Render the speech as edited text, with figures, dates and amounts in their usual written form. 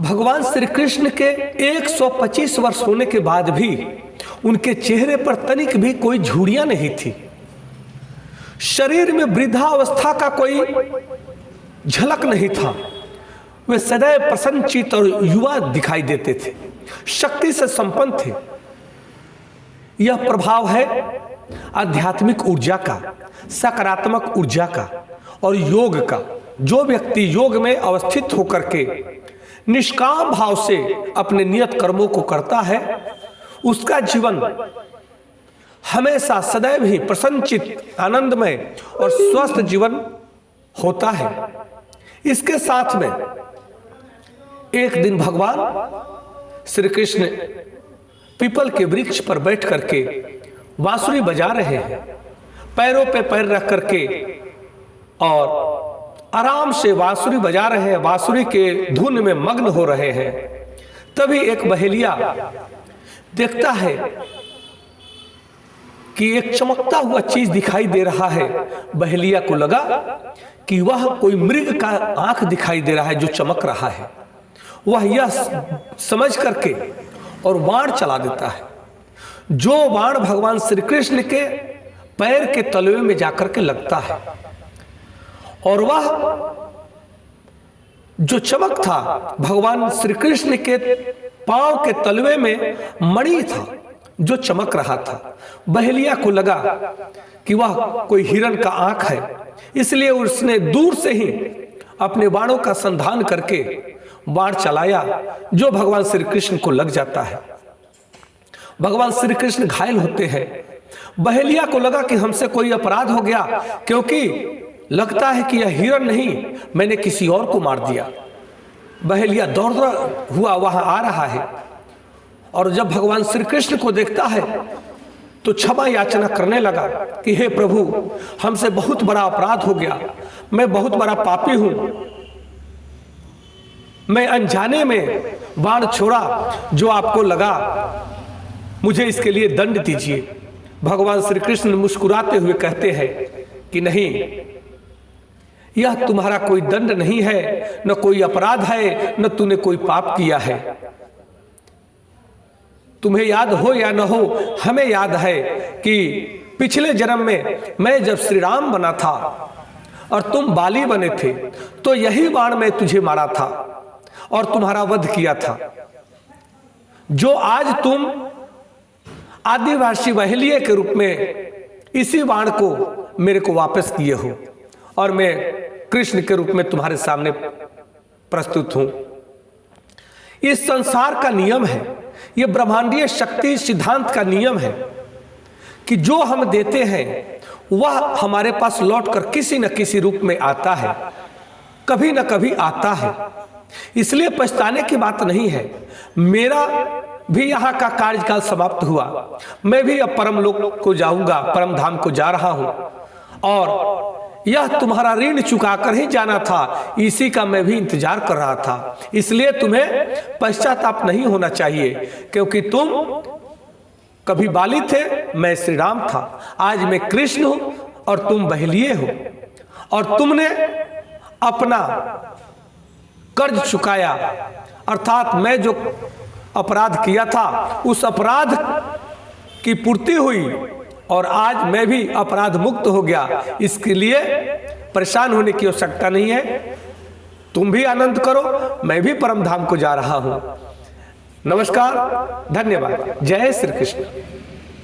भगवान श्री कृष्ण के 125 वर्ष होने के बाद भी उनके चेहरे पर तनिक भी कोई झुर्रियां नहीं थी। शरीर में वृद्धावस्था का कोई झलक नहीं था। वे सदैव प्रसन्नचित और युवा दिखाई देते थे, शक्ति से संपन्न थे। यह प्रभाव है आध्यात्मिक ऊर्जा का, सकारात्मक ऊर्जा का और योग का। जो व्यक्ति योग में अवस्थित होकर के निष्काम भाव से अपने नियत कर्मों को करता है, उसका जीवन हमेशा सदैव ही प्रसन्नचित, आनंदमय और स्वस्थ जीवन होता है। इसके साथ में एक दिन भगवान श्री कृष्ण पीपल के वृक्ष पर बैठ करके बांसुरी बजा रहे हैं, पैरों पे पैर रख करके और आराम से बांसुरी बजा रहे हैं, बांसुरी के धुन में मग्न हो रहे हैं। तभी एक बहेलिया देखता है कि एक चमकता हुआ चीज दिखाई दे रहा है। बहेलिया को लगा कि वह कोई मृग का आंख दिखाई दे रहा है जो चमक रहा है। वह यह समझ करके और बाण चला देता है। जो बाण भगवान श्री कृष्ण के पैर के तलवे में जाकर के लगता है, और वह जो चमक था भगवान श्री कृष्ण के पांव के तलवे में मणि था जो चमक रहा था। बहेलिया को लगा कि वह कोई हिरण का आंख है, इसलिए उसने दूर से ही अपने बाणों का संधान करके बाण चलाया जो भगवान श्री कृष्ण को लग जाता है। भगवान श्री कृष्ण घायल होते हैं। बहेलिया को लगा कि हमसे कोई अपराध हो गया, क्योंकि लगता है कि यह हिरण नहीं, मैंने किसी और को मार दिया। बहेलिया दौड़ता हुआ वहां आ रहा है और जब भगवान श्री कृष्ण को देखता है तो क्षमा याचना करने लगा कि हे प्रभु, हमसे बहुत बड़ा अपराध हो गया, मैं बहुत बड़ा पापी हूं, मैं अनजाने में बाण छोड़ा जो आपको लगा, मुझे इसके लिए दंड दीजिए। भगवान श्री कृष्ण मुस्कुराते हुए कहते हैं कि नहीं, यह तुम्हारा कोई दंड नहीं है, न कोई अपराध है, न तूने कोई पाप किया है। तुम्हें याद हो या न हो, हमें याद है कि पिछले जन्म में मैं जब श्री राम बना था और तुम बाली बने थे, तो यही बाण मैं तुझे मारा था और तुम्हारा वध किया था। जो आज तुम आदिवासी बहेलिये के रूप में इसी बाण को मेरे को वापस किए हो और मैं कृष्ण के रूप में तुम्हारे सामने प्रस्तुत हूं। इस संसार का नियम है, यह ब्रह्मांडीय शक्ति सिद्धांत का नियम है कि जो हम देते हैं वह हमारे पास लौटकर किसी न किसी रूप में आता है, कभी न कभी आता है। इसलिए पछताने की बात नहीं है। मेरा भी यहाँ का कार्यकाल समाप्त हुआ, मैं भी अब परम लोक को जाऊंगा, परम धाम को जा रहा हूं और यह तुम्हारा ऋण चुकाकर ही जाना था, इसी का मैं भी इंतजार कर रहा था। इसलिए तुम्हें पश्चाताप नहीं होना चाहिए, क्योंकि तुम कभी बाली थे, मैं श्री राम था, आज मैं कृष्ण हूं और तुम बहेलिये हो, और तुमने अपना कर्ज चुकाया, अर्थात मैं जो अपराध किया था उस अपराध की पूर्ति हुई और आज मैं भी अपराध मुक्त हो गया। इसके लिए परेशान होने की आवश्यकता नहीं है। तुम भी आनंद करो, मैं भी परम धाम को जा रहा हूं। नमस्कार, धन्यवाद। जय श्री कृष्ण।